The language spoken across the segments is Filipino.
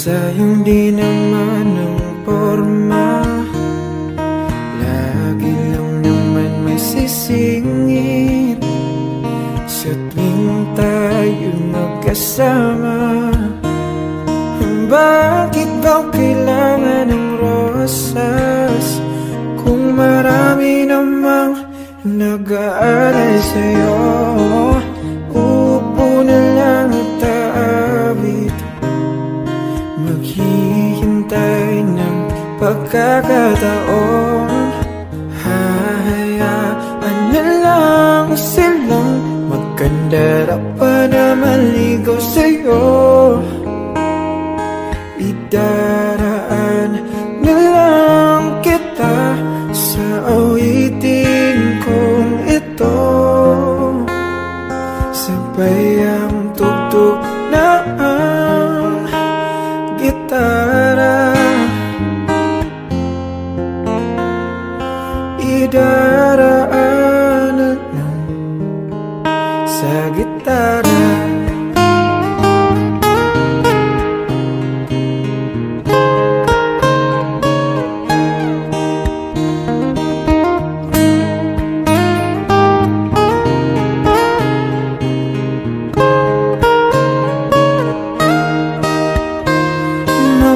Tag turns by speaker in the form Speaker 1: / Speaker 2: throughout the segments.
Speaker 1: sayang di naman ang porma. Lagi lang naman may sisingit sa tuwing tayo magkasama. Bakit ba kailangan ng rosas kung marami namang nag-aalay sa'yo? Upo na lang at aawit, maghihintay ng pagkakataon. Hahayaan na lang silang magkandara pa na maligaw sa'yo. Idaraan na lang kita sa awitin kong ito. Sabay ang tugtog na ang gitara. Idaraan na lang sa gitara.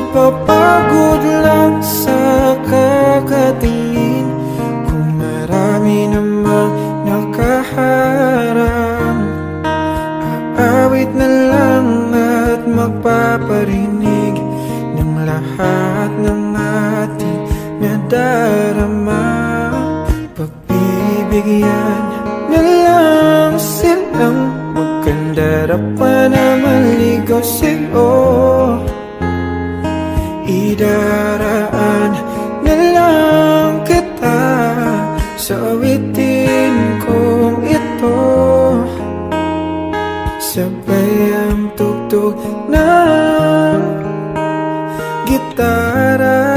Speaker 1: Mapapagod lang sa kakatingin kung marami namang nakaharang. Aawit na lang at magpaparinig ng lahat ng ating nadarama. Pagbibigyan na lang silang magkandara pa na maligaw sa'yo. Idaraan na lang kita sa awitin kong ito. Sabay ang tugtog ng gitara.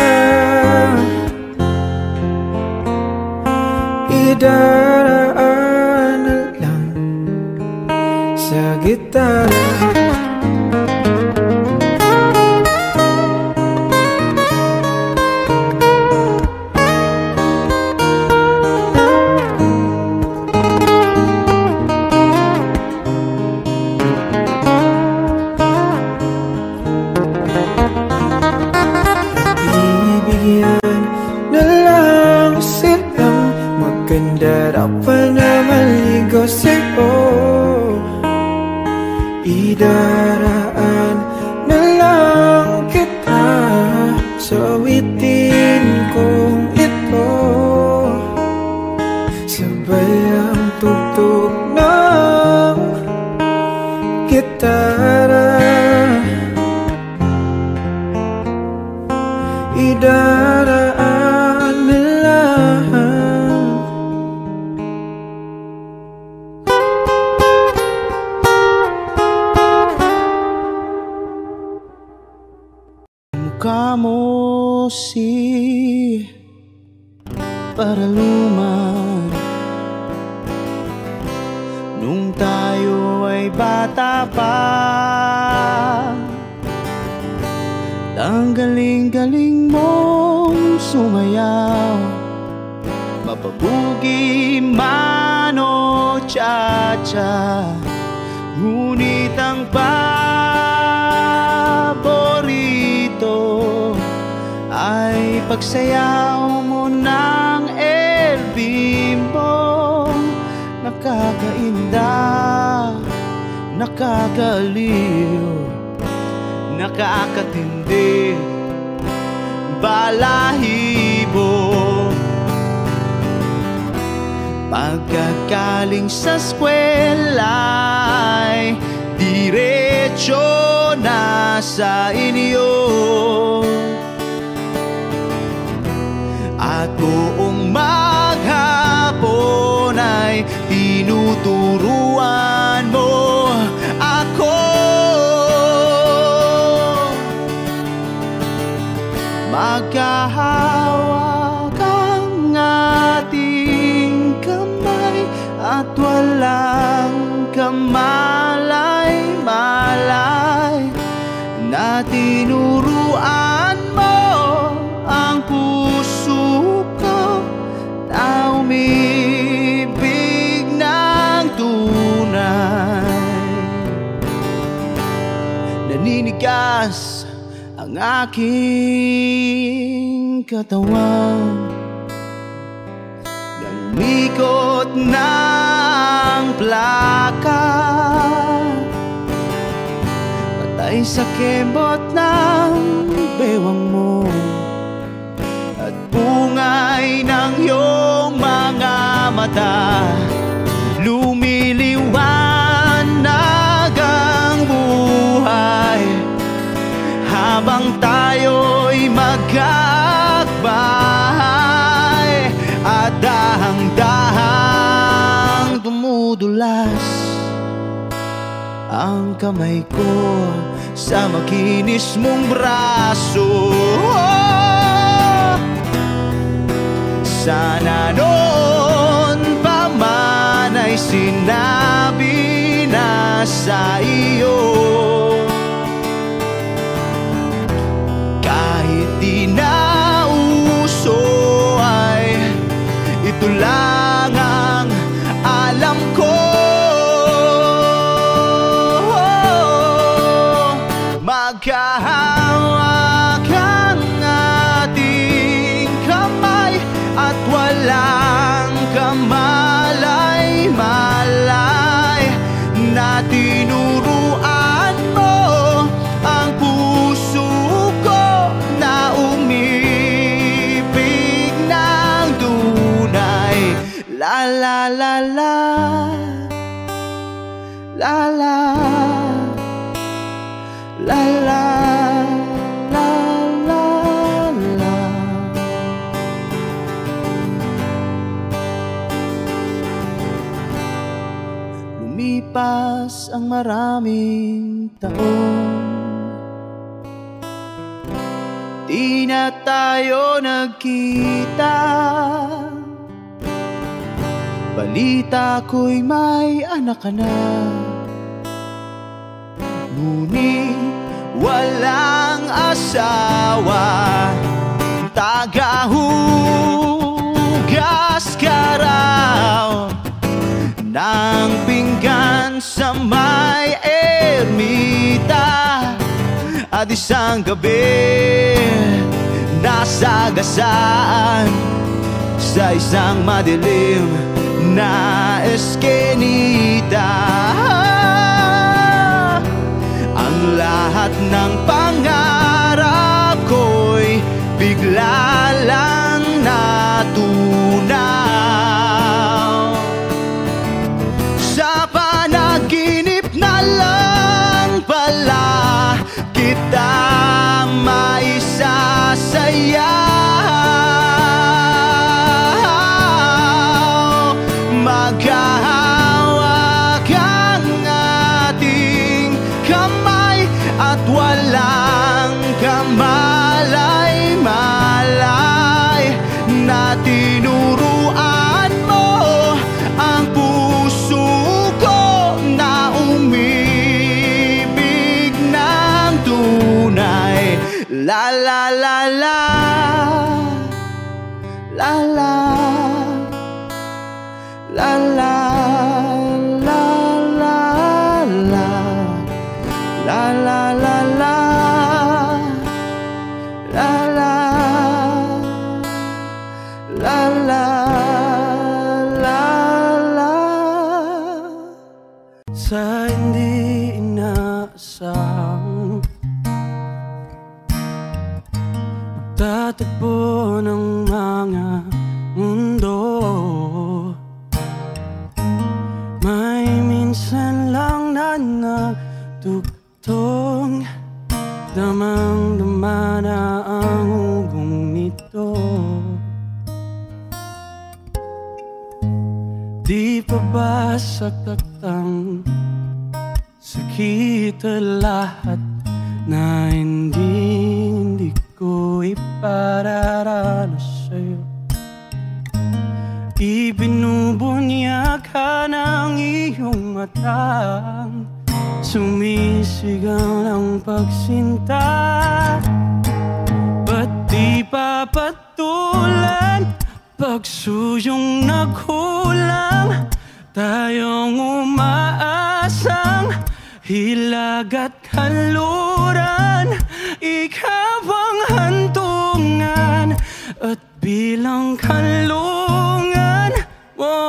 Speaker 1: Idaraan na lang sa gitara. Magkandara pa na maligaw sa'yo. Idaraan na lang kita sa awitin kong ito. Sabay ang tugtog ng gitara. Idaraan na lang. Mukha mo si paraluman nung tayo ay bata pa. Ang galing-galing mong sumayaw, mapabugi man o cha-cha. Ngunit ang paborito ay pagsayaw mo ng El Bimbo. Nakakainda, nakakaliw, nakakatindi, balahibo. Pagkagaling sa eskwela'y diretso na sa inyo, at buong maghapon ay tinuturuan mo ako. Magkahawak ang ating kamay at walang kamalay-malay na tinuro naninigas ang aking katawan. Nangikot ng plaka, patay sa kembot ng bewang mo at bungay ng iyong mga mata. Lumiliwanag ang buhay habang tayo'y magkakbahay, at dahang-dahang dumudulas ang kamay ko sa makinis mong braso. Sana noon pa man ay sinabi na sa iyo, kahit di na uso ay ito lang ang alam ko. Magkahawak ang ating kamay at walang kamalay-malay na tinuruan mo ang puso ko na umibig ng tunay. La la la la, la la, la la, la la, la. Lumipas ang maraming taon, di na tayo nagkita. Balita ko'y may anak ka na, ngunit walang asawa. Tagahugas ka raw ng pinggan sa may ermita, at isang gabi nasagasaan sa isang madilim na eskenita. Ang lahat ng pangarap ko'y bigla lang natunaw. Sa panaginip na lang pala kita maisasaya. Maghahawak ang ating kamay at walang kamalay-malay na tinuruan mo ang puso ko na umibig ng tunay. La la la la, la la, la la, la la, la la, la la, la la, la, la la, la la. Sa hindi inaasahang pagtatagpo ng mga mundo, may minsan lang na nagtugtong, damang-dama na ang hugong nito. Di pa ba sakatang sakit lahat na hindi ko ipararanas sa'yo? Ibinubunyag ka ng iyong matang, sumisigaw ng pagsinta. Ba't di papatulan pagsuyong naghulang, tayong umaasang hilag at kanluran. ng kanlungan mo.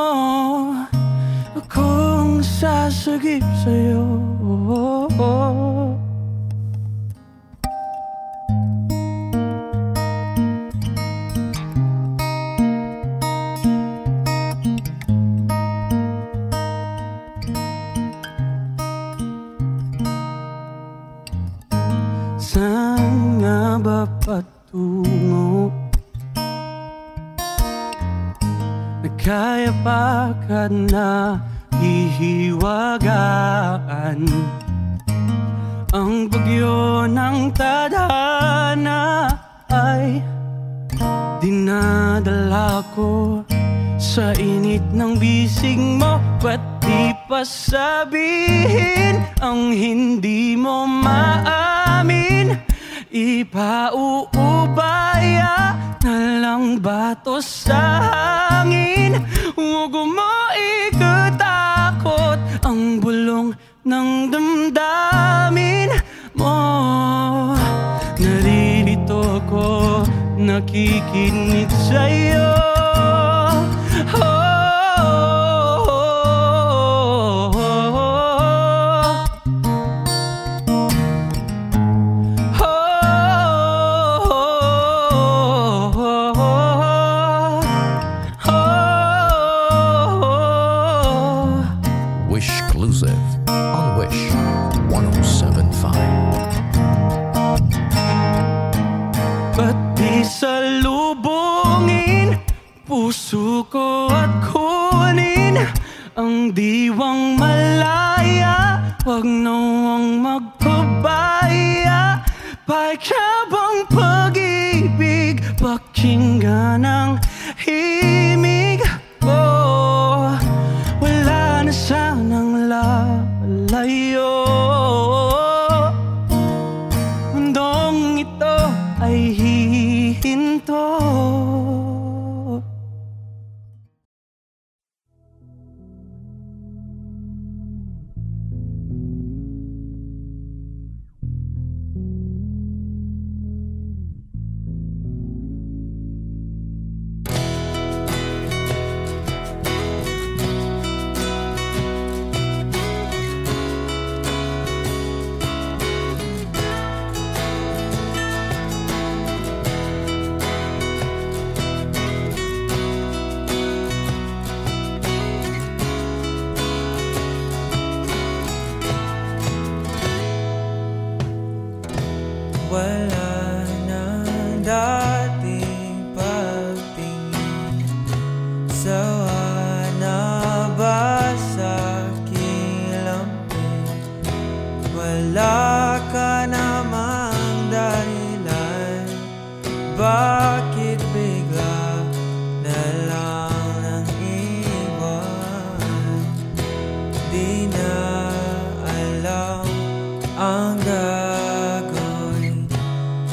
Speaker 1: Akong sasagip sa'yo. Saan nga ba patungo? Kaya pa ka na hihiwagaan ang bagyo ng tadhana ay dinadala ko sa init ng bisig mo. Ba't di pa sabihin ang hindi mo maamin? Ipauubaya na lang bato sa hangin. Huwag mo ikatakot ang bulong ng damdamin mo. Naririto ko, nakikinig sa'yo.
Speaker 2: Exclusive on Wish 107.5.
Speaker 1: Ba't di salubungin puso ko at kunin ang diwang malaya? Huwag nawang magpabaya. Pakiabang pag-ibig, pakinggan ang himig ko. Wala na sanang lalayo. Mundong ito ay hihinto.
Speaker 3: Wala na dating pagtingin. Sawa na ba sa kilampin? Wala ka namang dahilan. Bakit bigla na lang nang iwan? Di na alam ang gagawin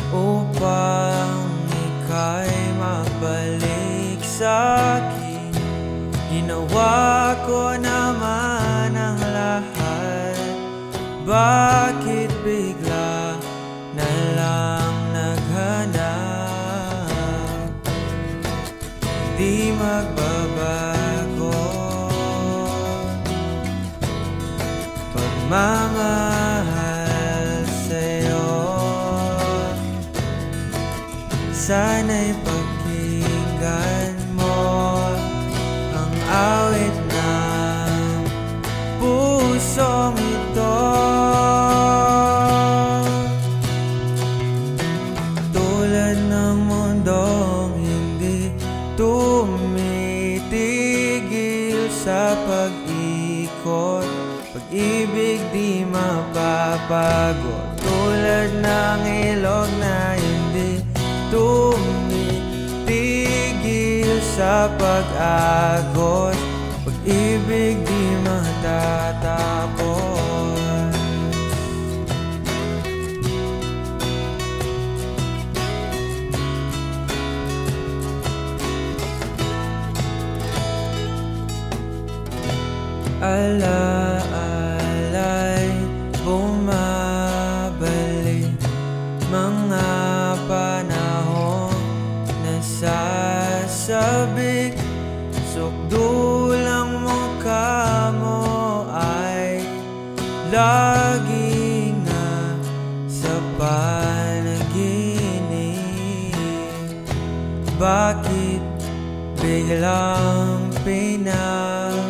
Speaker 3: upang ika'y magbalik sa'kin. Ginawa ko naman ang lahat. Bakit bigla na lang naghanap? Di magbabago pagmamahal sa'yo. Sana'y pakinggan mo ang awit ng pusong ito. Tulad ng mundong hindi tumitigil sa pag-ikot, pag-ibig di mapapagod. Tulad ng ilog na hindi tumitigil sa pag-agos, pag-ibig di matatapos. Alaalay bumabalik, mga panahon na sabik, sukdulang mo kamo ay lagi nga sa panaginip. Bakit biglang pinapalit?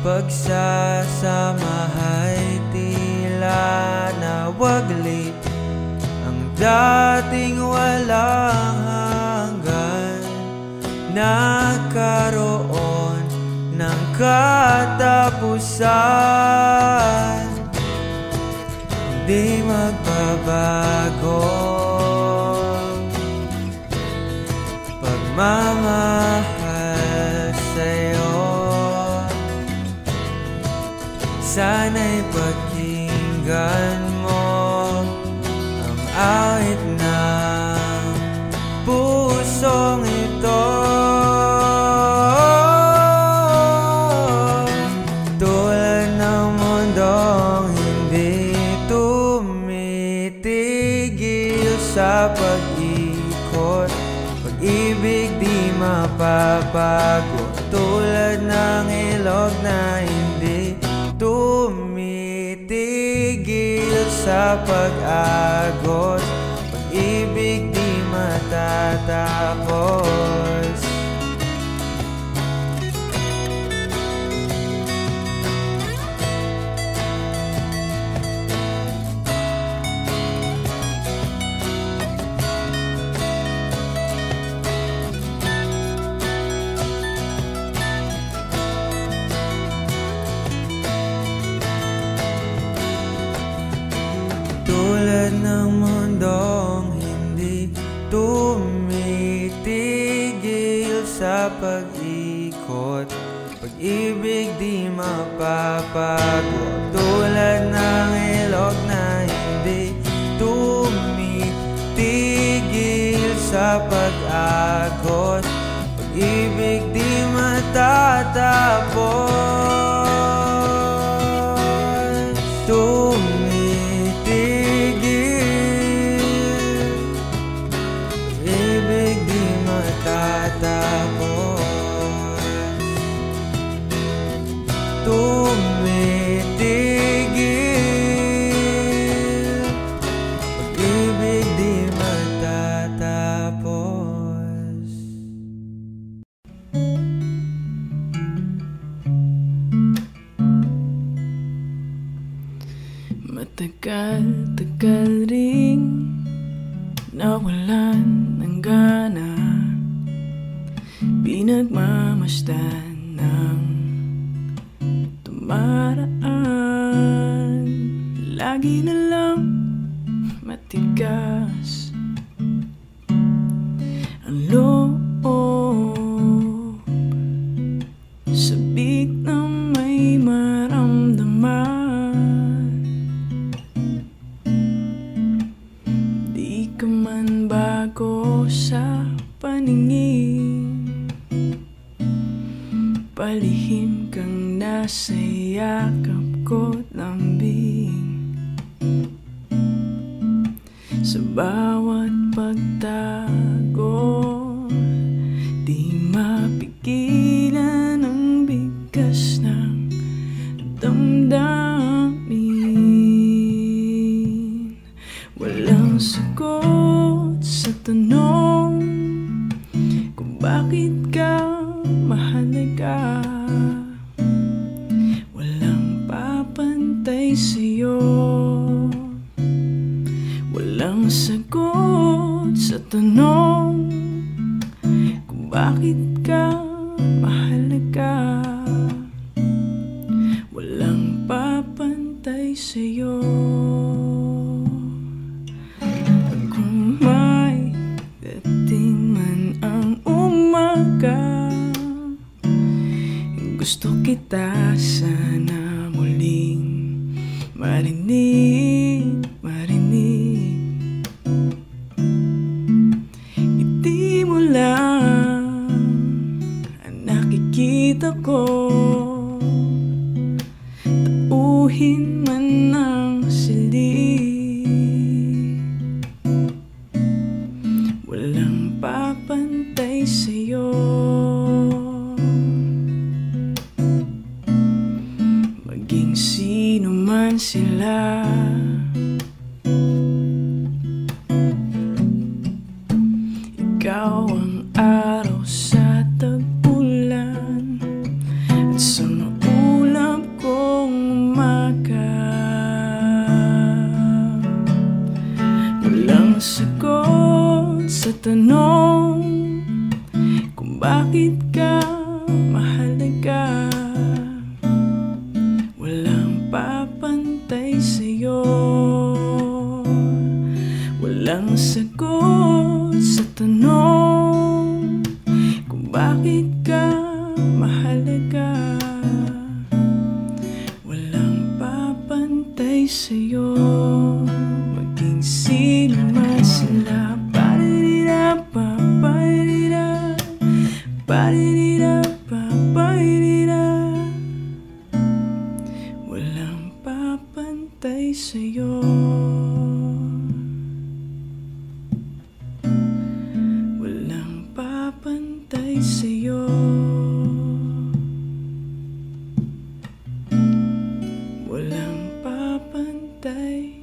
Speaker 3: Pagsasamahay tila nawaglit, ang dating walang hanggan nagkaroon ng katapusan. Di magbabago pagmamahal sa'yo. Sana'y pakinggan mo ang awit ng pusong ito. Tulad ng mundong hindi tumitigil sa pag-ikot, pag-ibig di mapapago. Tulad ng ilog na hindi tumitigil sa pag-agos, pag-ibig di matatapos. Tulad ng mundong hindi tumitigil sa pag-ikot, pag-ibig di mapapago. Tulad ng ilog na hindi tumitigil sa pag-agos, pag-ibig di matatapos. Tumitigil, pag-ibig di matatapos.
Speaker 4: Matagal-tagal ring nawalan ng gana, pinagmamasdan ng tumaraan. Lagi na lang matigas ang loob, sabik na may maramdaman. Di ka man bago sa paningin, palihim kang nasa yakap ko't lambing. Sa bawat pagtago, di mapigilan ang bigkas ng damdamin. Walang sagot sa tanong kung bakit ka mahalaga. Walang papantay sa'yo. Walang sagot sa tanong kung bakit ka mahalaga. Walang papantay sa'yo. Kung may dating man ang umaga, gusto kita sana muling marinig. Ngiti mo lang ang nakikita ko, tauhin man ang silid. Walang papantay sagot sa tanong kung bakit ka mahalaga. Walang papantay sa'yo. Walang sagot sa tanong kung bakit ka mahalaga. Walang papantay sa'yo. Maging sino man sila. Ba-di-di-da, ba-ba-di-da, ba-di-di-da, ba-ba-di-da. Walang papantay sa'yo. Walang papantay sa'yo. Walang papantay.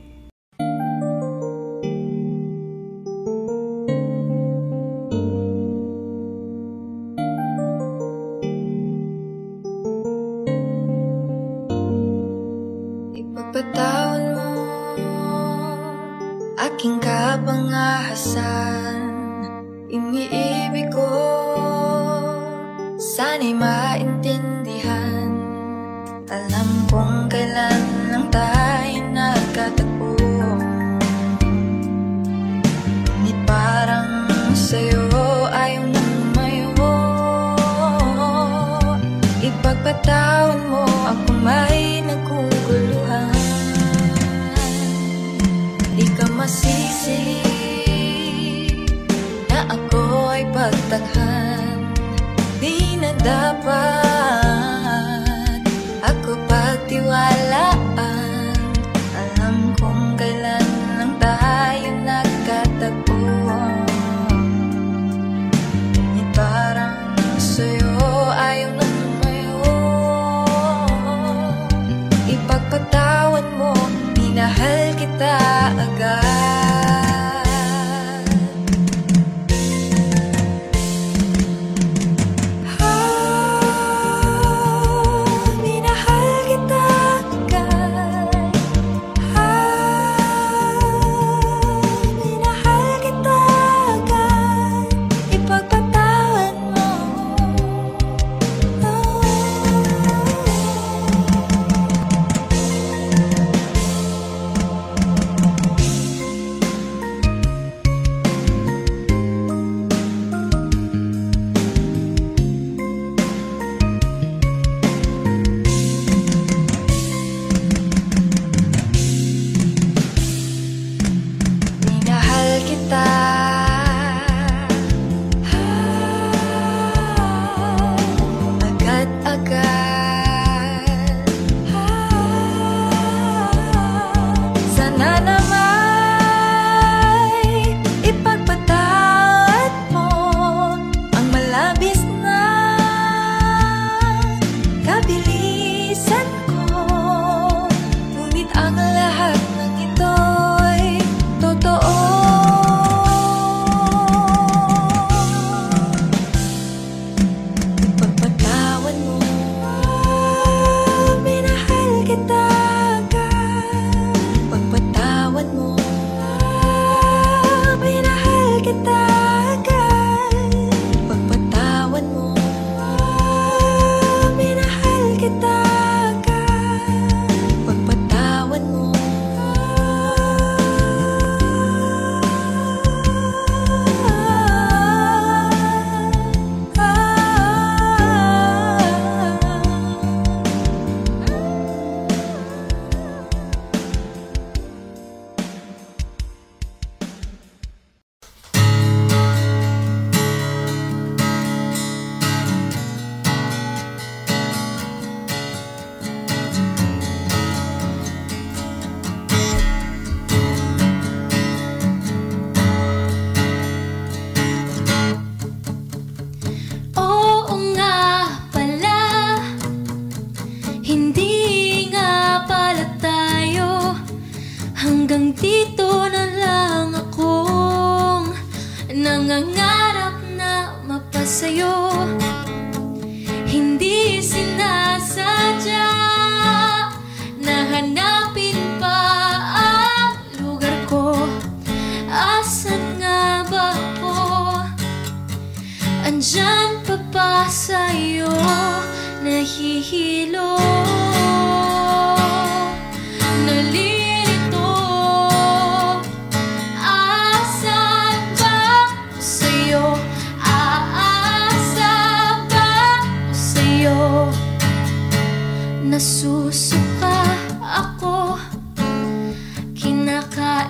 Speaker 5: Ipagpatawad mo aking kapangahasan. Iniibig ko, sana'y maintindihan. Alam kong kailan lang tayo nagkatagpo. Ngunit parang sa'yo ayaw nang lumayo. Ipagpatawad mo ako may naguguluhan. Di ka masisi na ako ay pagtakhan. Di na dapat ako pagtiwalaan. Alam kong kailan lang tayo nagkatagpo. Ngunit parang sa'yo ayaw na lumayo. Ipagpatawad mo, minahal kita agad.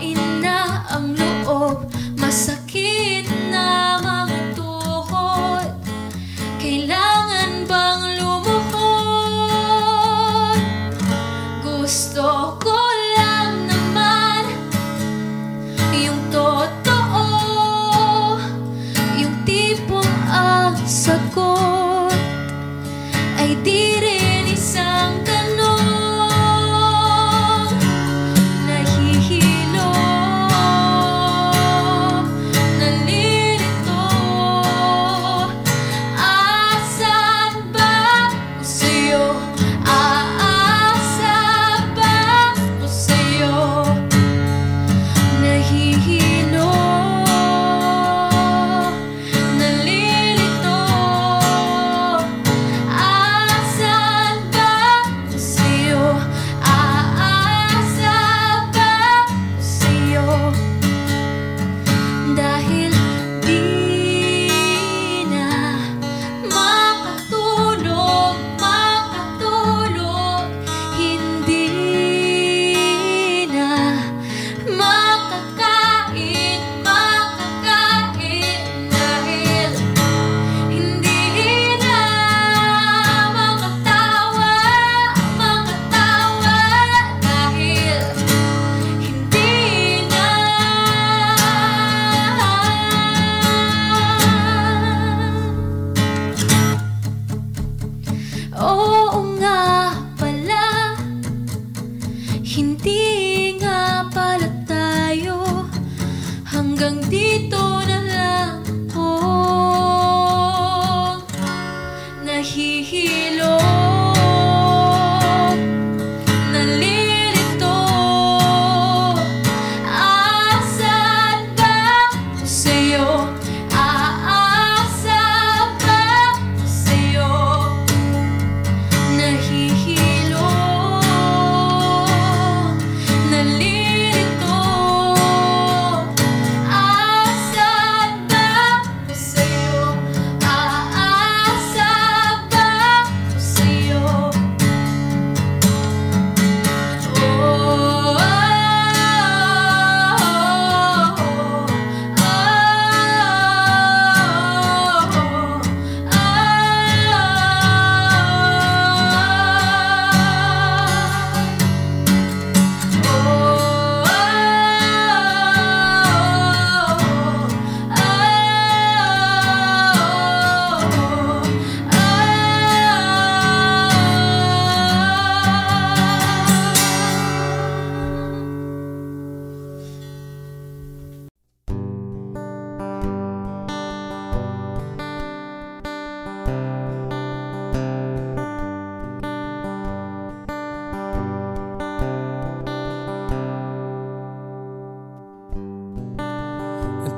Speaker 5: Mahihain na ang loob, masakit na mga tuhod. Kailangan bang lumuhod? Gusto ko lang naman yung totoo, yung tipong ang sagot ay di rin isang tanong. Nahihilo, nalilito, asan ba ko sa'yo? Aasa ba ko sa'yo? Nahihilo, nalilito, asan ba ko sa'yo? Aasa ba ko sa'yo? Dahil di na makatulog, hindi na makakain, dahil hindi na makatawa, dahil hindi na. Oo nga pala, hindi nga pala tayo, hanggang dito na lang ako. Nahihilo, nalilito, asan ba ko sa'yo? Aasa ba ko sa'yo? Nahihilo, nalilito, asan ba ko sa'yo? Aasa ba ko sa'yo?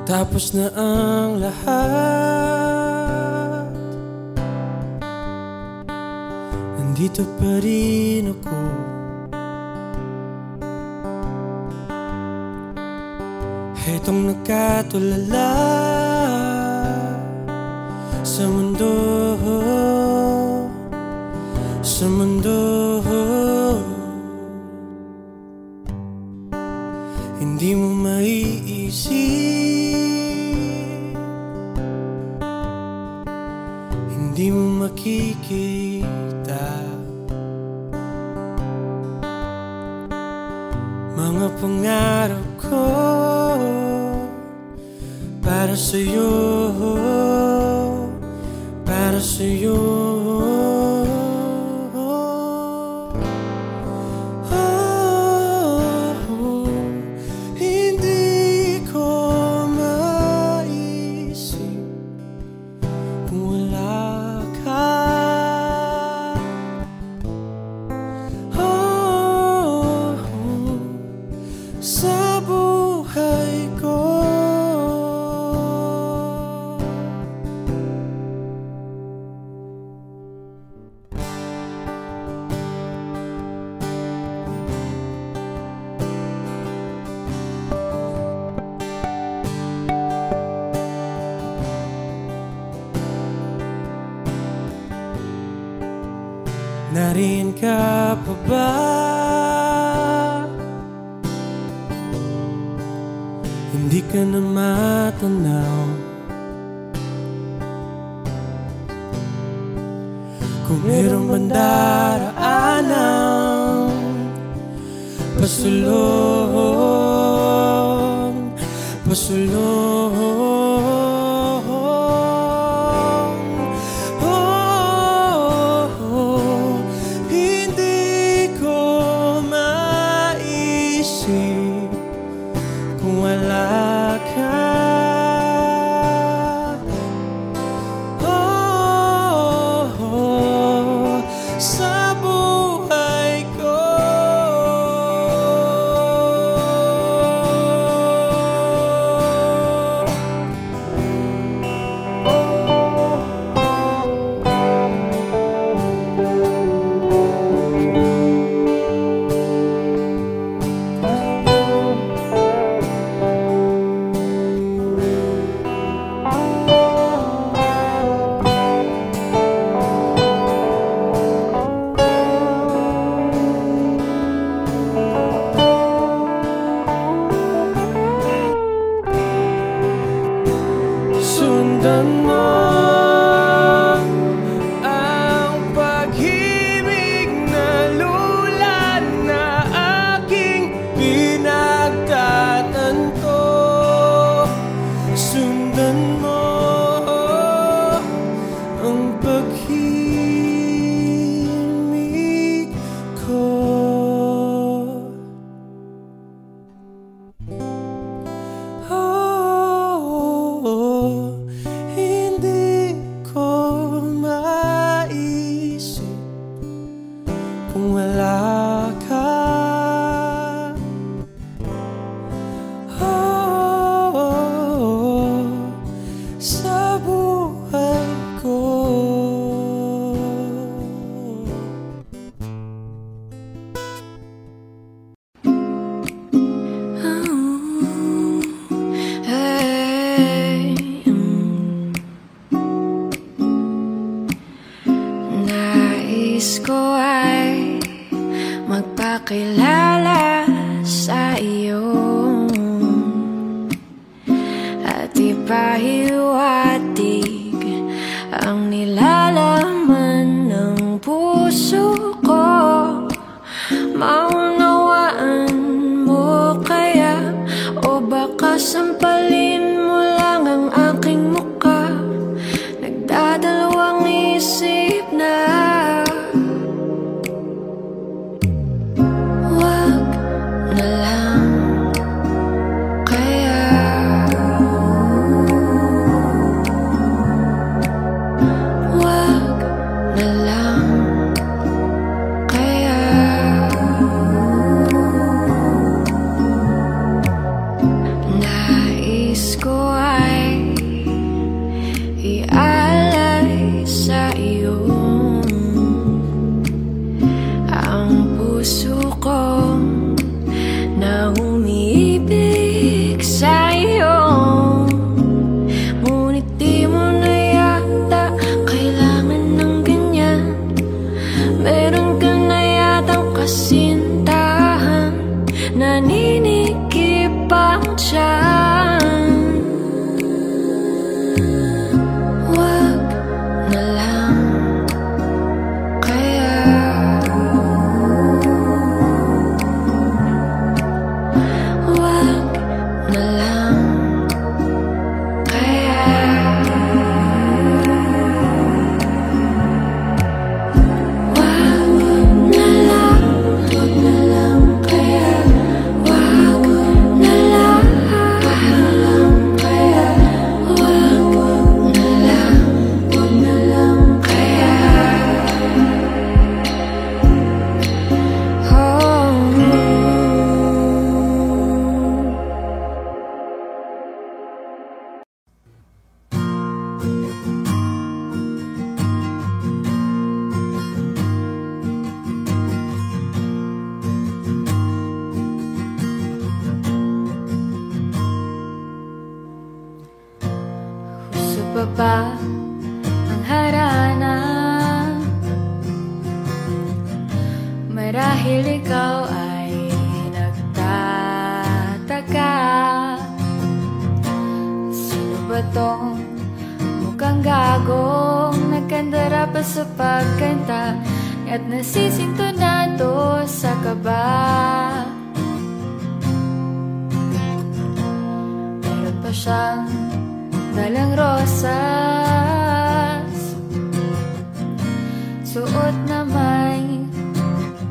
Speaker 3: Tapos na ang lahat, nandito pa rin ako. Hetong nakatulala sa mundo, sa mundo. Hindi mo maiisip, hindi mo makikita mga pangarap ko para sa'yo, para sa'yo. Hindi ko maisip kung wala ka. Sa buhay ko. Nariyan ka pa ba? hindi ka na matanaw. Kung mayroong bandaraanan, pasulong, pasulong. Hindi ko maisip kung wala ka. Sa buhay ko, sundan mo ang pag-ibig na lulan na aking pinagtatanto. Sundan mo ang pag-ibig ko. Hindi ko maisip kung wala ka. Sa buhay ko.
Speaker 6: Nais ko ay magpakilala sa iyo at ipahiwatig ang nilalaman ng puso ko. Maunawaan mo kaya o baka sampalin mo lang ang aking mukha? Nagdadalawang isip na wag na lang kaya. Wag na lang kaya. Nais ko ay ialay sa iyo ang puso ko na umiibig sa iyo. Ngunit di mo na yata kailangan ng ganyan. Meron ka na yatang kasintahan, naninikip ang tiyan. Wag na lang kaya. Wag na lang kaya. Wag na lang, wag na lang kaya. Wag na lang kaya. Wag na lang kaya. Gusto pa ba ang harana? Marahil ikaw ay nagtataka batong mukhang gagong nagkandara pa sa pagkanta at nasisintonado sa kaba. Meron pa siyang dalang rosas, suot na may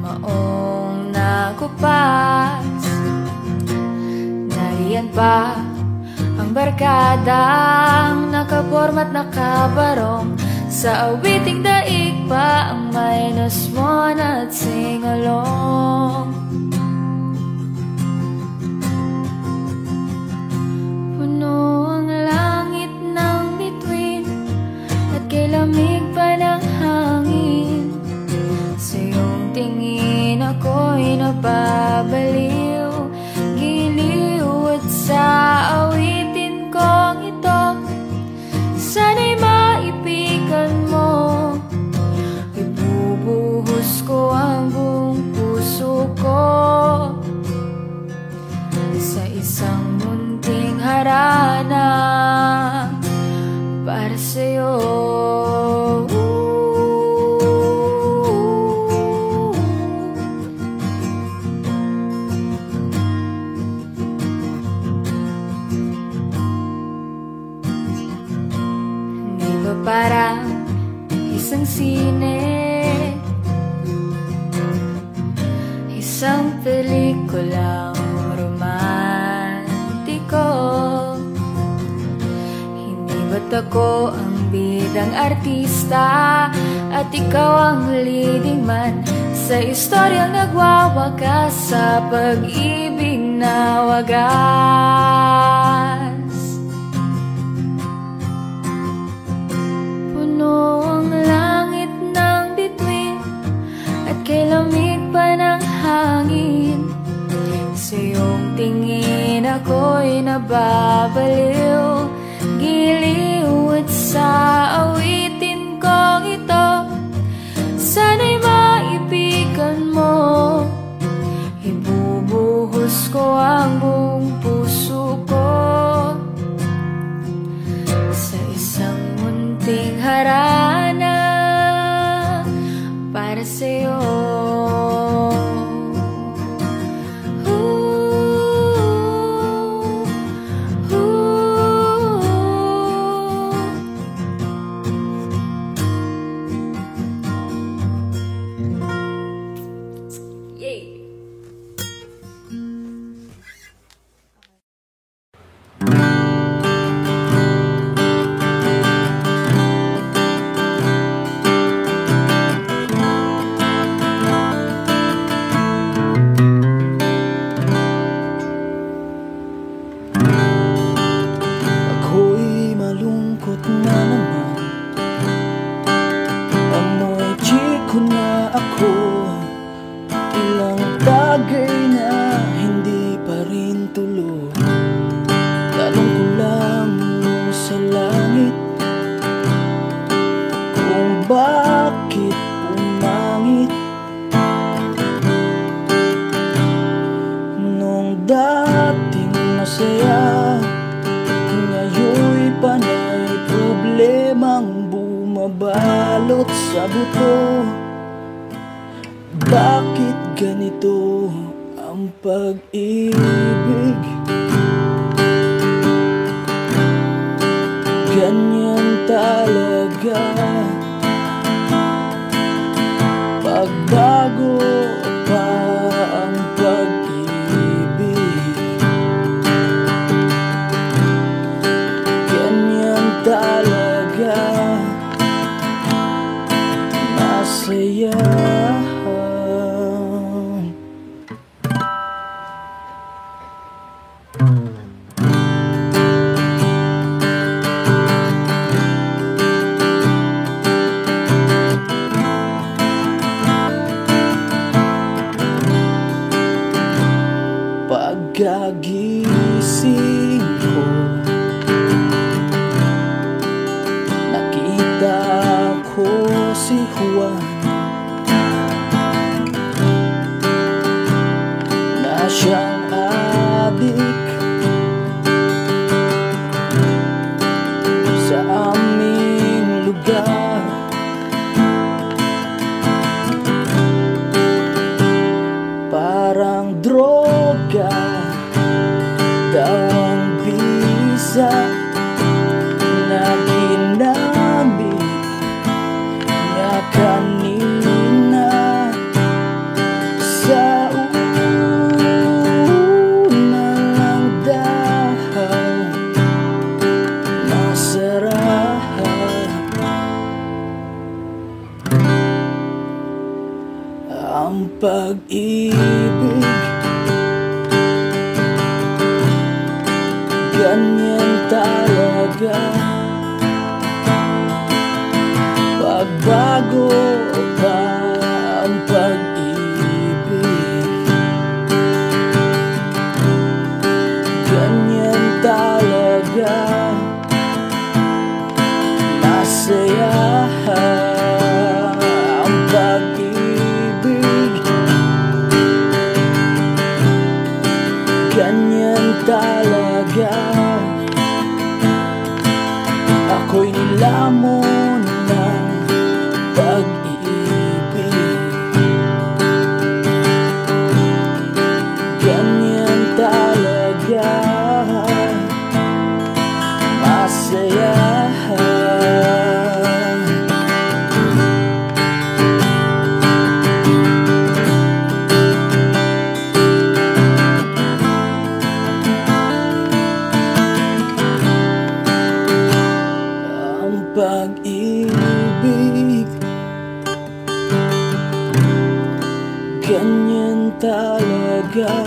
Speaker 6: maong nakupas. Nariyan pa ang barkadang nakapormat nakabarong, sa awiting daig pa ang minus mo na at sing-along. Puno ang langit ng bituin at kay lamig pa ng hangin. Sa iyong tingin ako'y napabaliw, giliw at sa awitin kong ito sana'y maipigan mo. Ibubuhos ko ang buong puso ko sa isang munting harana para sa'yo. Parang isang sine, isang pelikulang romantiko. Hindi ba't ako ang bidang artista at ikaw ang leading man sa istoryang nagwawakas sa pag-ibig na wagas? Ang langit ng bituin at kay lamig pa ng hangin. Sa iyong tingin ako'y nababaliw, giliw at sa awitin kong ito sana'y maipigan mo. Ibubuhos ko ang buong puso ko sa isang munting harana para sa'yo.
Speaker 3: Balot sa buto, bakit ganito ang pag-ibig? Ganyan talaga pagbago pa ang pag-ibig. Ganyan talaga masaya. ganyan talaga. Pagbago pa ang pag-ibig, ganyan talaga. Masaya ang pag-ibig, ganyan talaga. Ako'y nilamon ng pag-ibig, ganyan talaga. Masaya pag-ibig, ganyan talaga.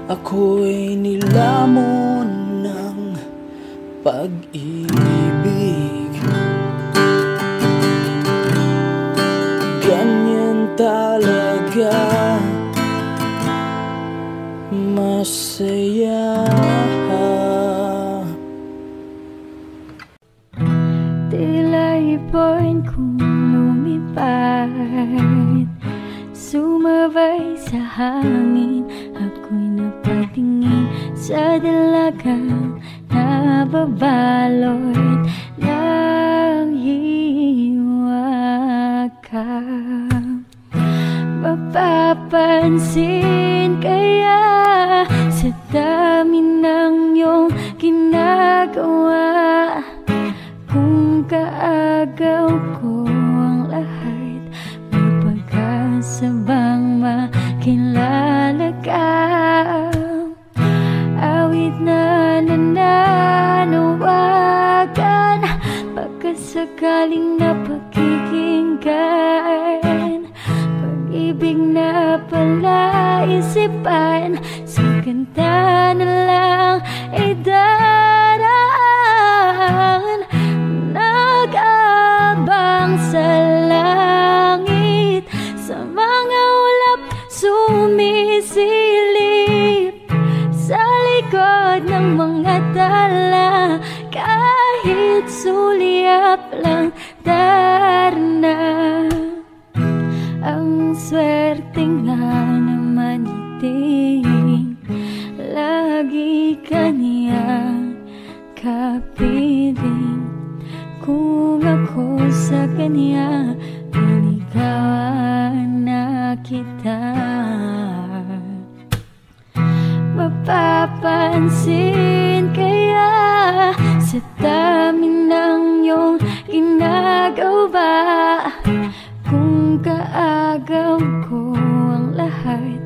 Speaker 3: Ako'y nilamon ng pag-ibig, ganyan talaga. Masaya.
Speaker 6: Tila ipon kong lumipad, sumabay sa hangin. Ako'y napatingin sa dalagang nababalot ng hiwaga. Mapapansin kaya sa dami ng iyong ginagawa, kung kaagaw ko ang lahat, may pag-asa bang makilala ka? Awit na nananawagan, pagkasakaling napakikinggan, pag-ibig na palaisipan, sa kanta na lang idaraan. Nag-abang sa langit, sa mga ulap sumisilip, sa likod ng mga tala, kahit sulyap lang darna. Ang swerte nga naman iting lagi ka niya kapiling. Kung ako sa kanya, niligawan na kita. Mapapansin kaya sa dami ng iyong ginagawa, kung kaagaw ko ang lahat,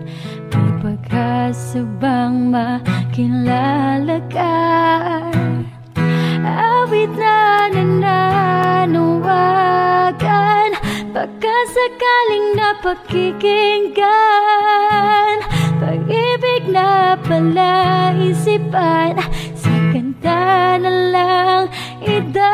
Speaker 6: may pag-asa bang makilala ka? Awit na nananawagan, pagkasakaling napakikinggan, pag-ibig na palaisipan, sa kanta na lang idaraan.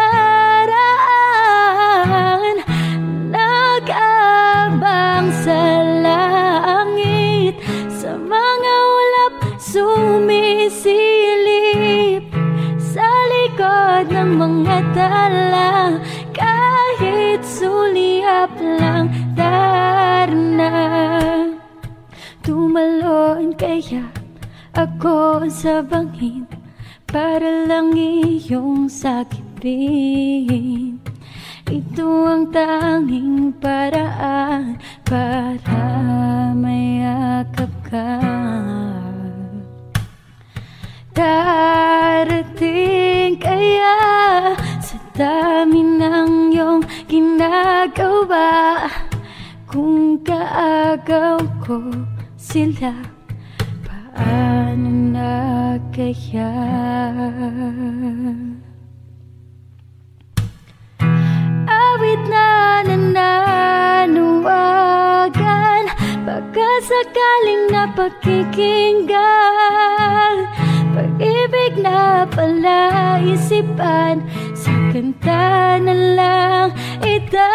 Speaker 6: Nag-abang sa langit, sa mga ulap sumisilip, sa likod ng mga tala, kahit sulyap lang darna. Tumalon kaya ako sa bangin, para lang iyong sakipin. Ito ang tanging paraan para mayakap ka. Darating kaya sa dami ng iyong ginagawa, kung kaagaw ko sila, paano na kaya? Awit na nananawagan, pagkasakaling napakikinggan, na palaisipan, sa kanta na lang idaraan.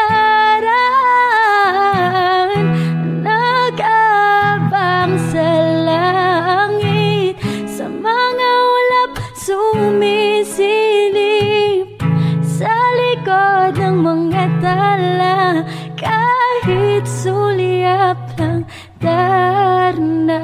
Speaker 6: Nag-abang sa langit, sa mga ulap sumisilip, sa likod ng mga tala, kahit sulyap lang darna.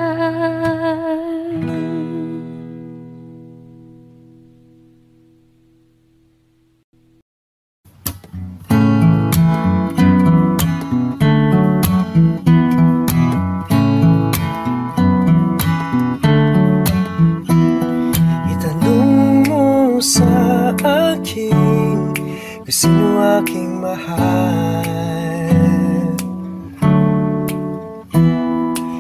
Speaker 7: Itanong mo sa akin kung sino aking mahal.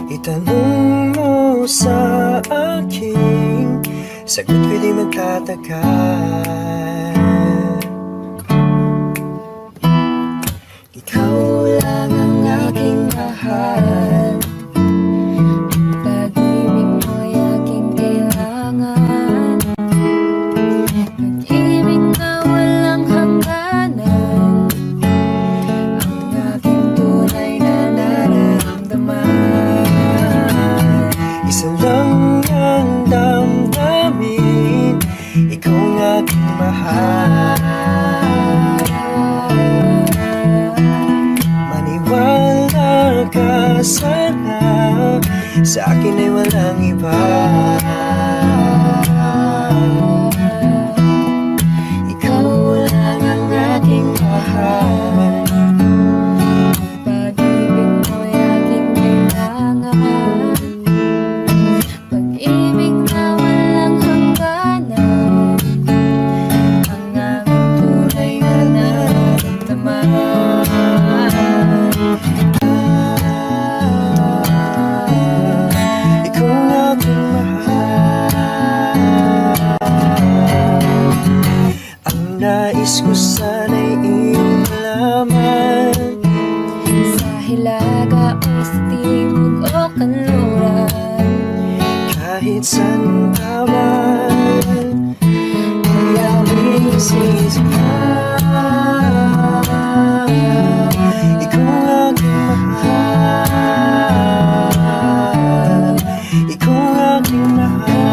Speaker 7: Itanong mo sa akin, sagot ko'y di magtatagal.
Speaker 5: Ikaw lang ang aking mahal, pag-ibig mo'y aking kailangan, pag-ibig na walang hangganan, ang aking tunay na nararamdaman.
Speaker 7: Isa lang ang damdamin, ikaw ang aking mahal. Maniwala ka sana, sa akin ay walang iba. Ikaw lang ang aking mahal.
Speaker 5: Pag-ibig mo'y aking kailangan, pag-ibig na walang hangganan, ang aking tunay na nararamdaman.
Speaker 7: Ikaw ang aking mahal. Ang nais ko sana'y iyong malaman,
Speaker 5: Sa hilaga o sa timog o kanluran,
Speaker 7: kahit saan ka man, ay aming sisipan. Ikaw ang aking mahal. Ikaw ang aking mahal.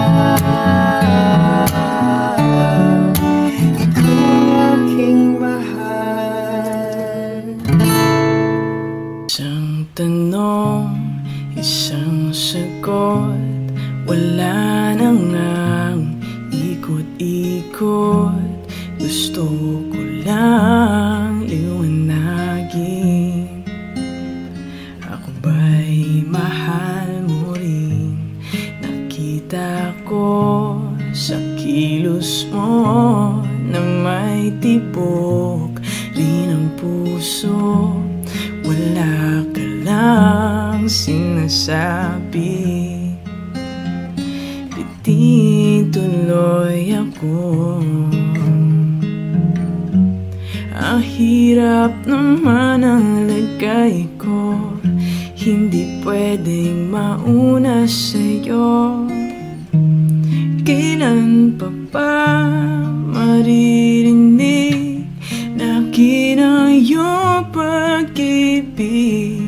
Speaker 7: Ikaw ang aking mahal.
Speaker 4: Isang tanong, isang sagot, wala na ngang ikot-ikot. Gusto ko lang liwanagin, ako ba'y mahal mo rin? Nakita ko sa kilos mo na may tibok rin ang puso. Wala ka lang sinasabi, piti tuloy ako. Ang hirap naman ang lagay ko, hindi pwedeng mauna sa'yo. Kailan pa ba maririnig na kinang iyong pag-ibig?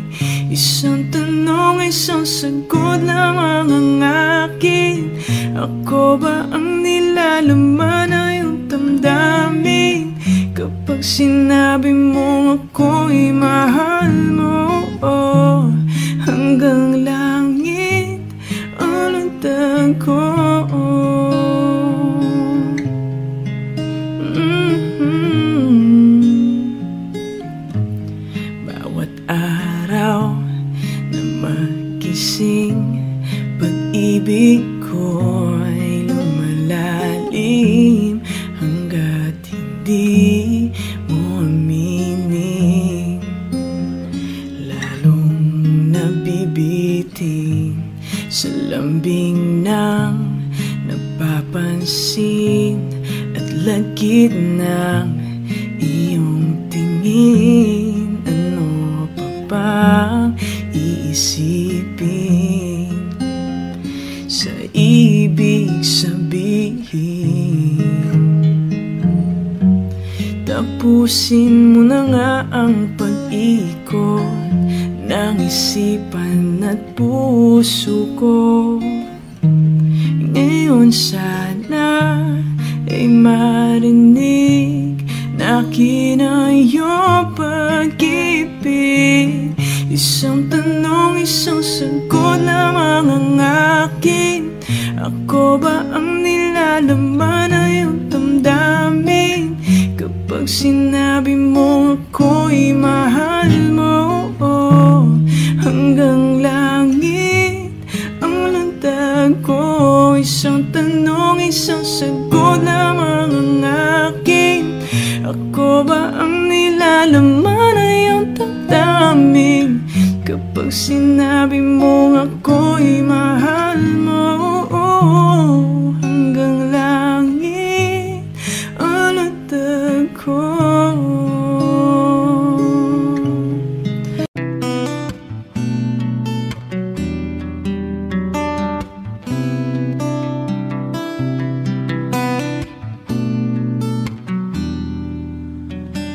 Speaker 4: Isang tanong, isang sagot lamang ang akin. Ako ba ang nilalaman na iyong damdamin? Kapag sinabi mo ako'y mahal mo, oh, hanggang langit ang lundag ko. Bawat araw na magising, pag-ibig ko'y lumalalim, hanggat hindi mo aminin. Lalong nabibitin sa lambing ng napapansin, at lagid ng iyong tingin. Ano pa bang iisipin? Sa ibig sabihin. Tapusin mo na nga ang pag-ikot ng isipan at puso ko. Ngayon sana ay marinig na akin ang iyong pag-ibig. Isang tanong, isang sagot lamang ang akin. Ako ba ang nilalaman na iyong damdamin? Kapag sinabi mo ako'y mahal mo, hanggang langit ang landag ko. Isang tanong, isang sagot lamang ang akin. Ako ba ang nilalaman na iyong damdamin? Kapag sinabi mo ako'y mahal mo, hanggang langit ang landag ko.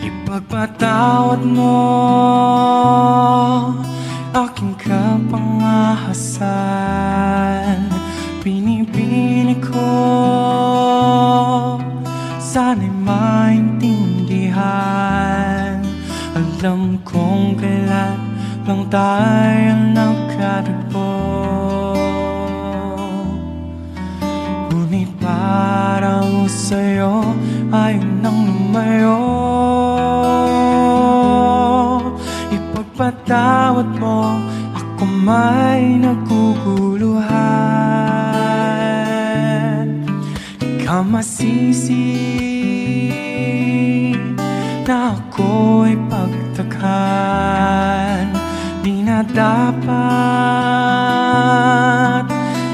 Speaker 8: Ipagpatawad mo aking kapangahasan. Pinipili ko sana'y maintindihan. Alam kong kailan lang tayo nagkatagpo, ngunit parang sa'yo ayaw nang lumayo. Ipagpatawad mo, ako may naguguluhan. Ikaw masisi na ako'y pagtakhan. Di na dapat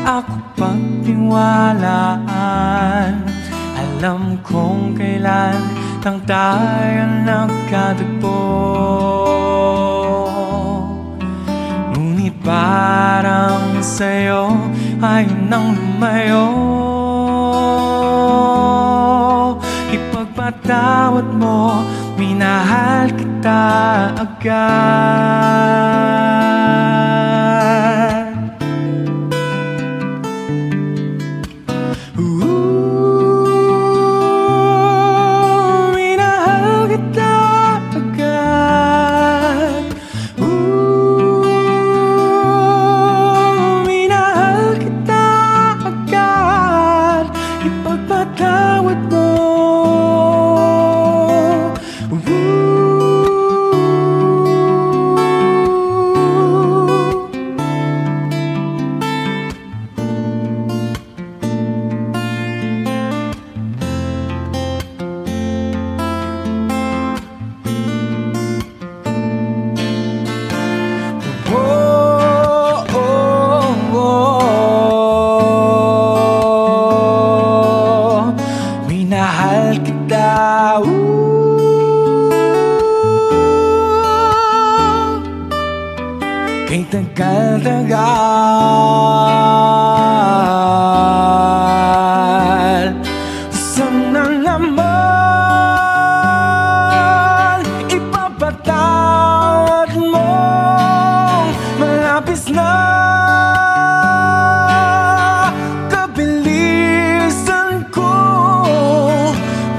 Speaker 8: ako pagtiwalaan. Alam kong kailan lang tayo nagkatagpo, ngunit parang sa'yo ayaw nang lumayo. Ipagpatawad mo, minahal kita agad. Minahal kita agad. Minahal kita agad. Ipagpatawad mo. Minahal kita, kay tagal-tagal. Sana naman ipapatawad mo, malapis na kabilisan ko.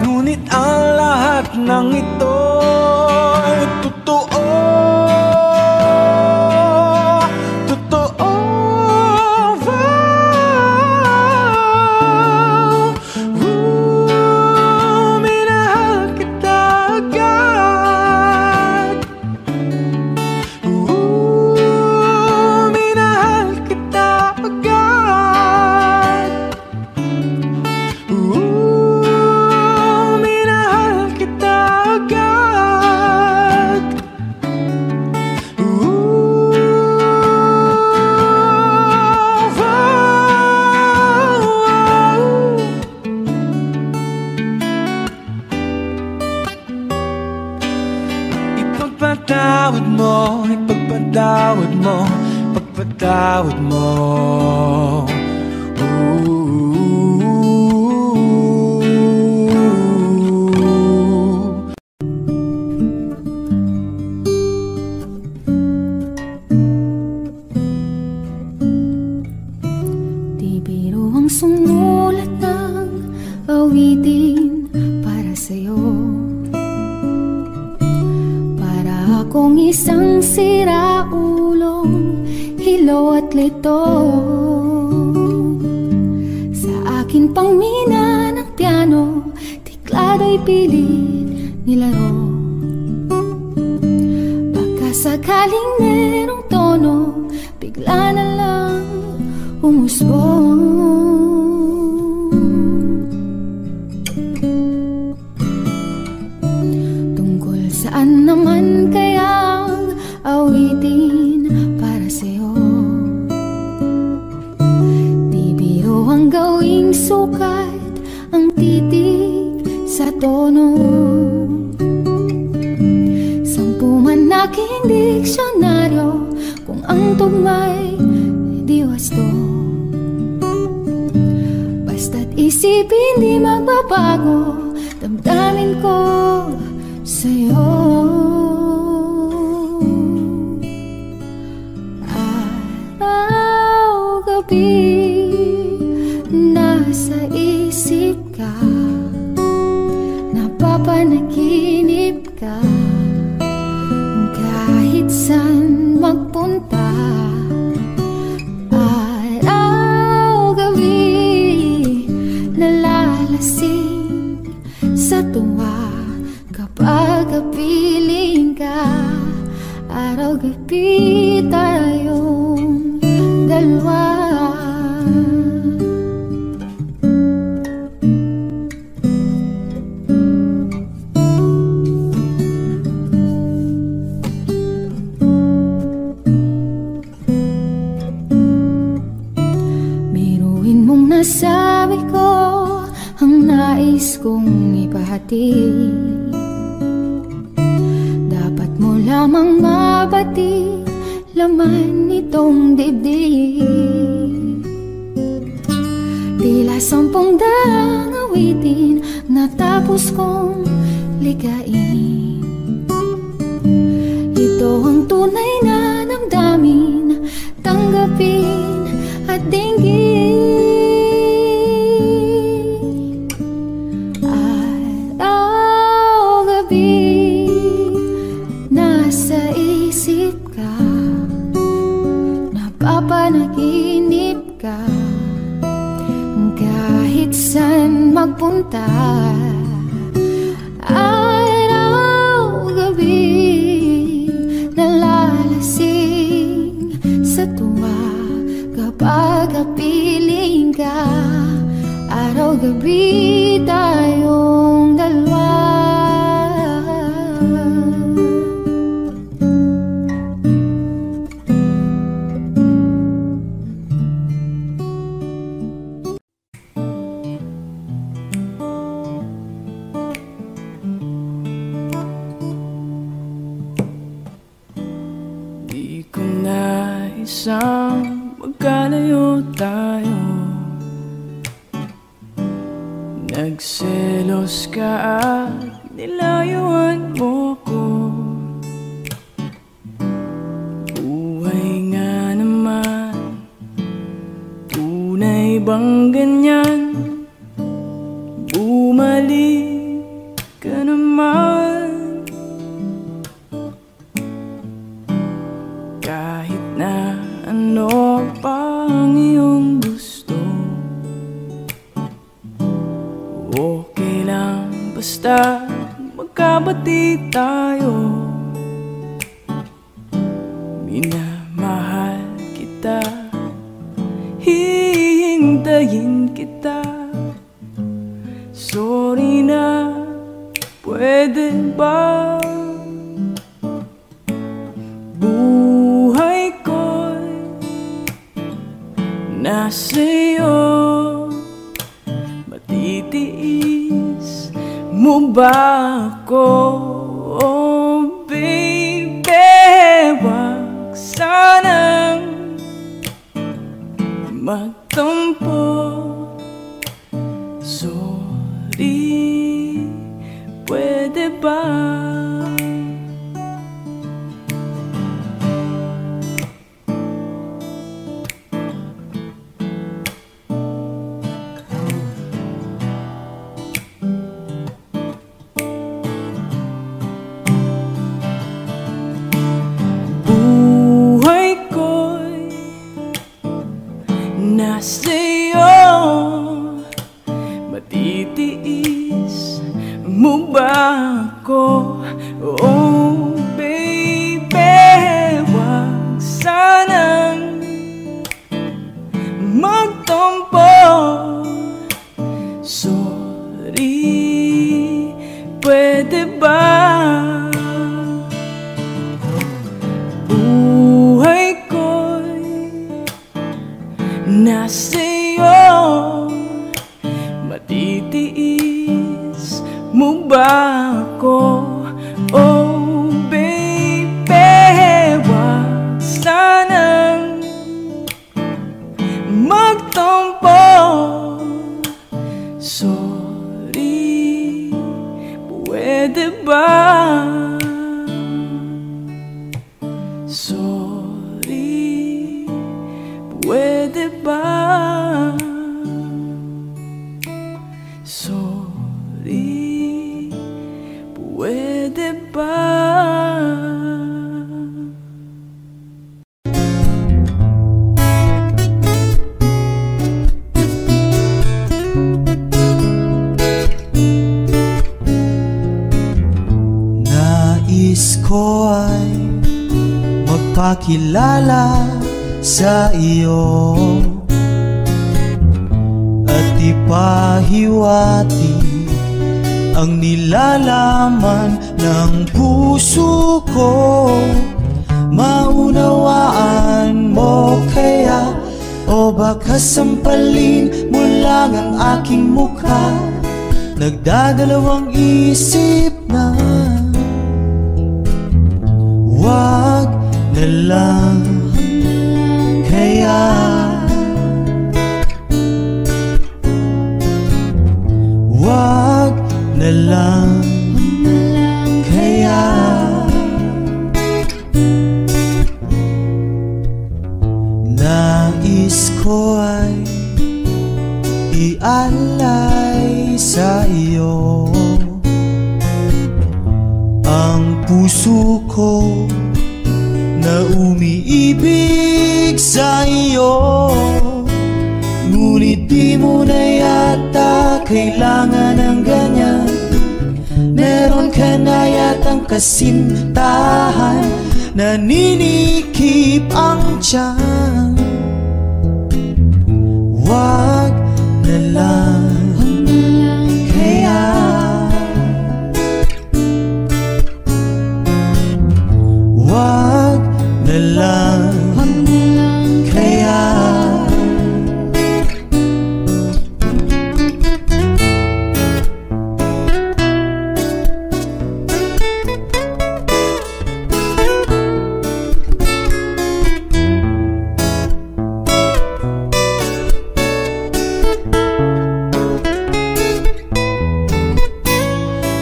Speaker 8: Ngunit ang lahat ng ito ay totoo. Totoo. Minahal kita agad. Minahal kita agad. Minahal kita agad. Ipagpatawad mo, ipagpatawad mo, pagpatawad mo.
Speaker 6: sumulat ng awitin para sa'yo. Para akong isang siraulong hilo at lito. Sa akin pang mina ng piano, tiklado'y pilit nilaro. Baka sakaling merong tono, bigla na lang umusbong. Tungkol saan naman kayang awitin para sa'yo? Di biro ang gawing sukat ang titig sa tono. Sampu man aking diksyonaryo kung ang tugma'y di wasto. Basta't isipin di magbabago damdamin ko sa'yo. Araw, gabi, nasa isip ka, napapanaginip ka. Kahit saan magpunta, araw, gabi, nalalasing sa tuwa kapag kapiling ka. Araw, gabi, tayong dalawa. Biruin mong nasabi ko ang nais kong ipahati. Dapat mo lamang mabati laman nitong dibdib. Tila 10 daang awitin natapos kong ligain. Ito ang tunay na damdamin, tanggapin at dinggin. Araw, gabi, nasa isip ka, napapanaginip ka. Kahit saan magpunta, araw, gabi, nalalasing sa tuwa kapag kapiling ka. Araw, gabi, tayong dalawa.
Speaker 4: Di ko na isang magkalayo tayo. Nagselos ka at nilayuan mo ko. Buhay nga naman, tunay bang ganyan? Bumalik ka naman. Kahit na ano pa ang iyong gusto, okay lang basta magkabati tayo. Minamahal kita, hihintayin kita. Sorry na, pwede ba? Buhay ko'y nasa'yo. Matitiis mo ba ako? Oh baby, wag sanang magtampo. Sorry, pwede ba? Sorry, pwede ba buhay ko'y nasa'yo? Matitiis mo ba ako? Oh baby, wag sanang magtampo. Sorry, pwede ba? Sorry, pwede ba? Sorry, pwede ba?
Speaker 1: Nais ko ay magpakilala sa iyo at ipahiwatig ang nilalaman ng puso ko. Maunawaan mo kaya, o baka sampalin mo lang ang aking mukha? Nagdadalawang isip na wag na lang kaya. Wag na lang kaya. Nais ko ay ialay sa iyo ang puso ko na umiibig sa iyo. Ngunit di mo na yata kailangan ng ganyan. Meron ka na yatang kasintahan, naninikip ang tiyan. Wag na lang kaya. Wag na lang kaya.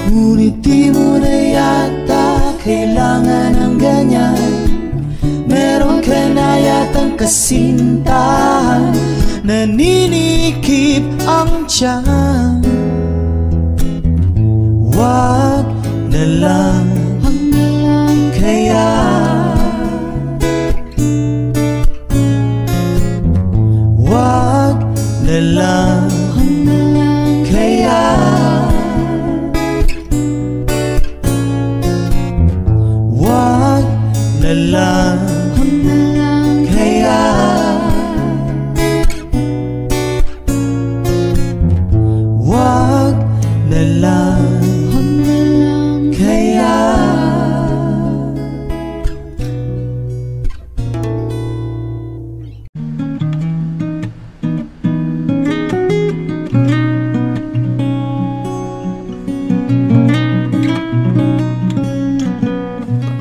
Speaker 1: Ngunit di mo na yata kailangan ng ganyan. Meron ka na yatang kasintahan, naninikip ang tiyan. Wag na lang kaya. Wag na lang kaya. Wag na lang kaya. Wag na lang kaya.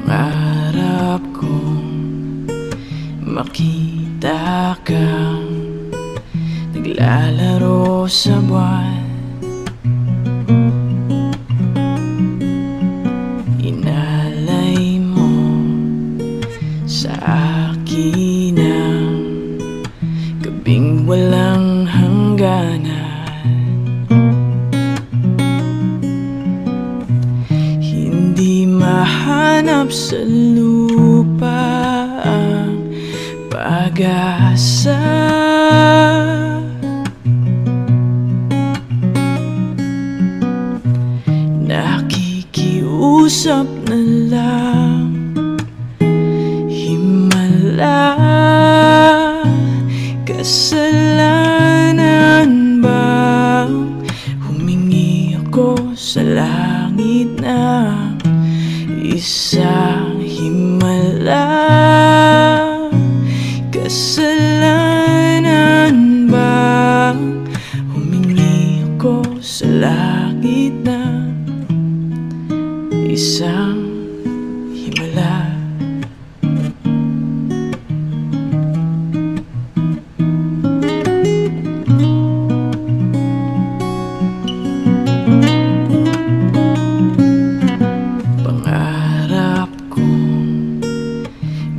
Speaker 4: Pangarap kong makita kang naglalaro sa buwan. Inalay mo sa akin ang gabing walang hangganan. Hindi mahanap sa lupa ang pag-asa. Nakikiusap na lang, himala. Kasalanan bang langit na isang himala. Kasalanan ba humingi ko sa langit na isang himala? Pangarap kong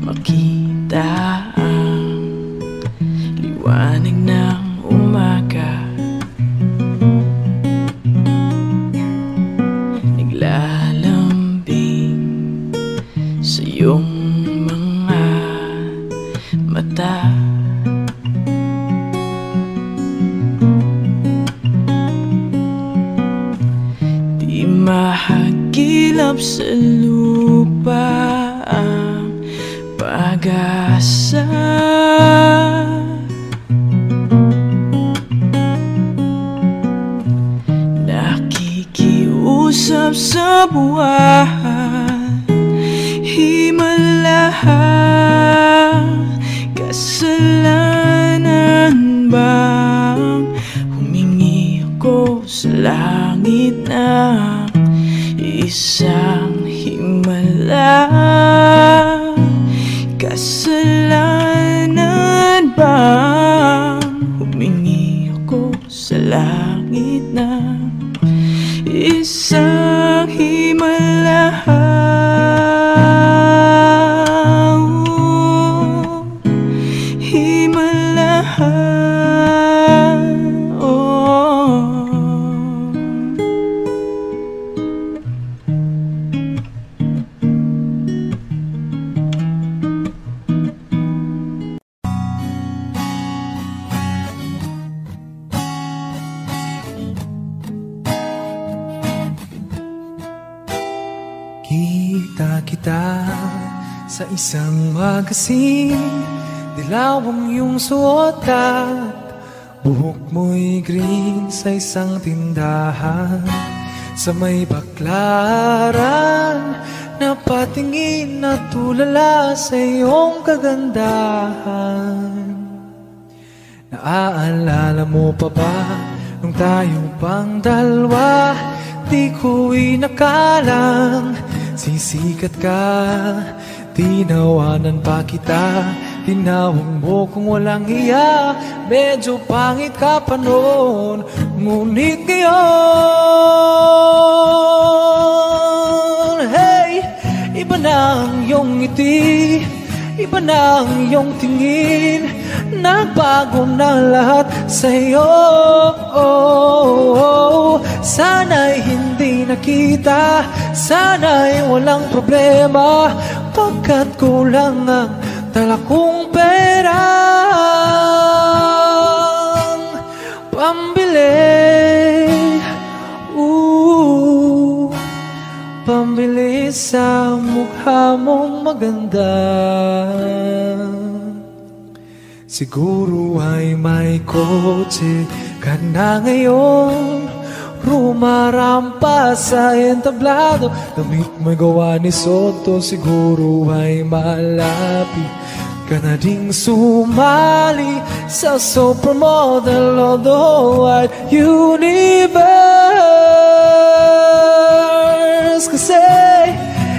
Speaker 4: makita ang liwanag ng umaga, naglalambing sa iyong mga mata. Di mahagilap sa lupa ang pag-asa. Nakikiusap sa buwan, himala. Kasalanan bang humingi ko sa langit na isang himala? Kasalanan bang humingi ko sa langit na isang himala? Himala, oh.
Speaker 8: Kita sa isang magasin, dilaw ang iyong suot at buhok mo'y green sa isang tindahan. Sa may baklaran, napatingin na tulala sa iyong kagandahan. Naaalala mo pa ba nung tayo pang dalawa? Di ko'y nakalang sisikat ka, tinawanan pa kita. Tinawag mo kung walang iya, medyo pangit ka pa noon. Ngunit ngayon, hey, iba na ang iyong ngiti, iba na ang iyong tingin. Nagbago na lahat sa'yo. Sana'y hindi nakita, sana'y walang problema, pagkat kulang ang dala kong perang pambili, pambili sa mukha mong maganda. Siguro ay may kotse ka na ngayon, rumarampa sa entablado, damit mo'y gawa ni Soto. Siguro ay malapit ka na ding sumali sa supermodel of the wide universe. Kasi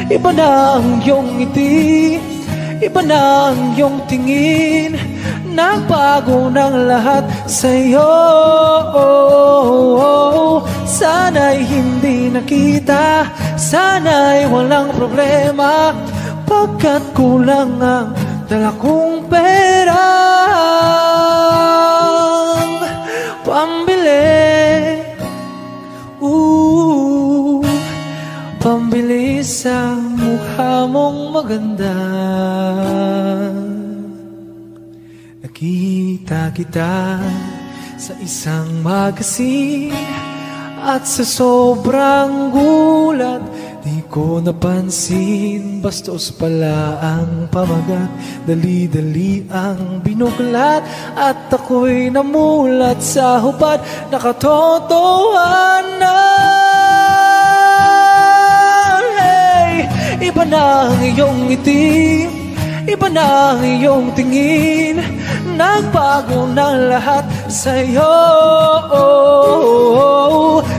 Speaker 8: iba na ang iyong ngiti, iba na ang iyong tingin. Nagbago ng lahat sa'yo. Sana'y hindi nakita, sana'y walang problema, pagkat kulang ang dala kong perang pambili, pambili sa mukha mong maganda. Nakita kita sa isang magasin, at sa sobrang gulat di ko napansin, bastos pala ang pamagat, dali-dali ang binuklat, at ako'y namulat sa hubad na katotohanan. Iba na ang iyong ngiti, iba na ang iyong tingin. Nagbago na lahat sa'yo.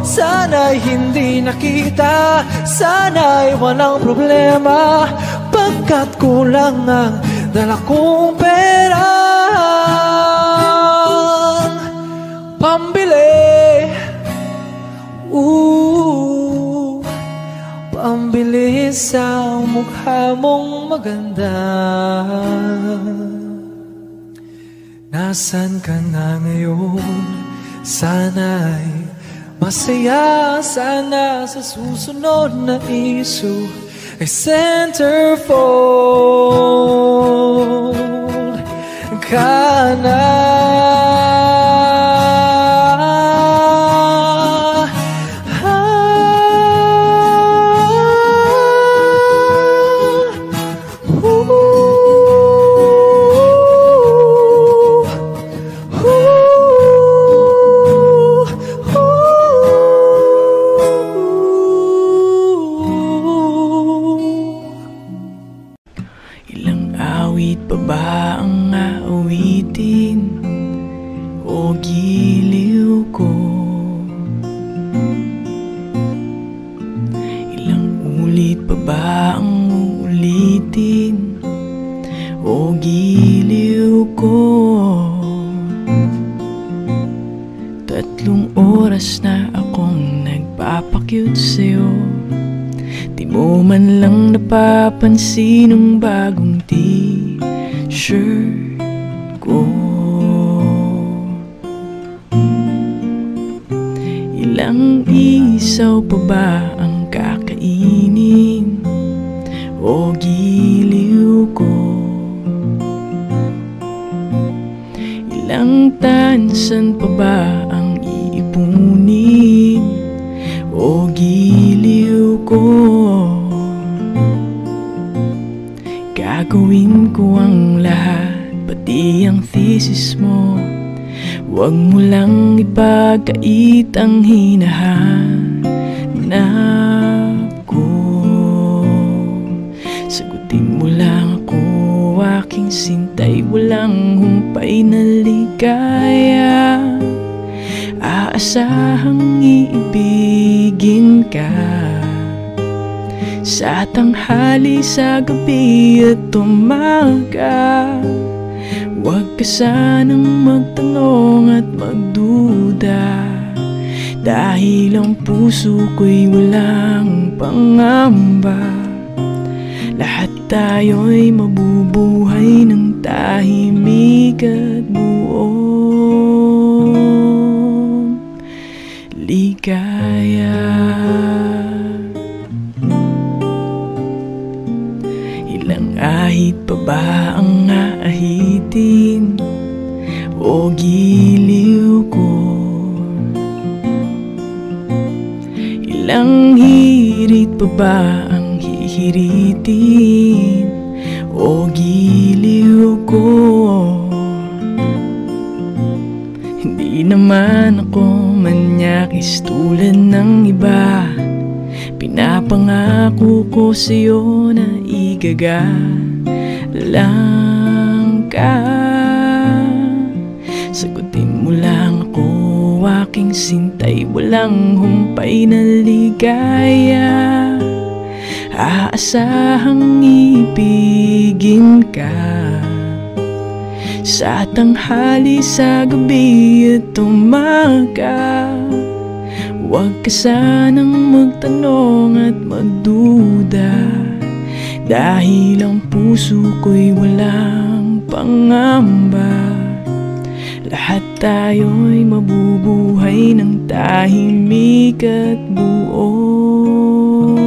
Speaker 8: Sana'y hindi nakita, sana'y walang problema, pagkat kulang ang dala kong pera. Pambili, pambili sa mukha mong maganda. Nasaan ka na ngayon? Sana'y masaya, sana sa susunod na iso ay centerfold ka na.
Speaker 4: Napapansin ang bagong t-shirt ko. Ilang isaw pa ba ang kakainin o giliw ko? Ilang tansan pa ba ang iipunin o giliw ko? Gagawin ko ang lahat, pati ang thesis mo. Huwag mo lang ipagkait ang hinahanap ko. Sagutin mo lang ako, aking sintay, walang humpay na ligaya. Aasahang iibigin ka sa tanghali, sa gabi at umaga. Huwag ka sanang magtanong at magduda, dahil ang puso ko'y walang pangamba. Lahat tayo'y mabubuhay ng tahimik at buong ligaya. Ahit pa ba ang aahitin o giliw ko? Ilang hirit pa ba ang hihiritin o giliw ko? Hindi naman ako manyakis tulad ng iba. Pinapangako ko sa'yo na igagalang ka. Sagutin mo lang ako, aking sintay, walang humpay na ligaya. Aasahang ibigin ka sa tanghali, sa gabi at umaga. Huwag ka sanang magtanong at magduda, dahil ang puso ko'y walang pangamba. Lahat tayo'y mabubuhay ng tahimik at buong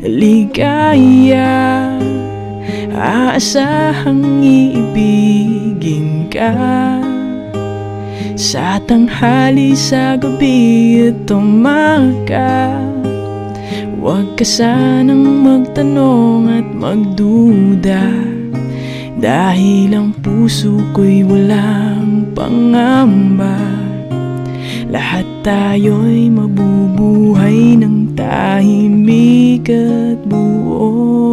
Speaker 4: ligaya. Aasahang iibigin ka sa tanghali, sa gabi at umaga. Huwag ka sanang magtanong at magduda, dahil ang puso ko'y walang pangamba. Lahat tayo'y mabubuhay ng tahimik at buo.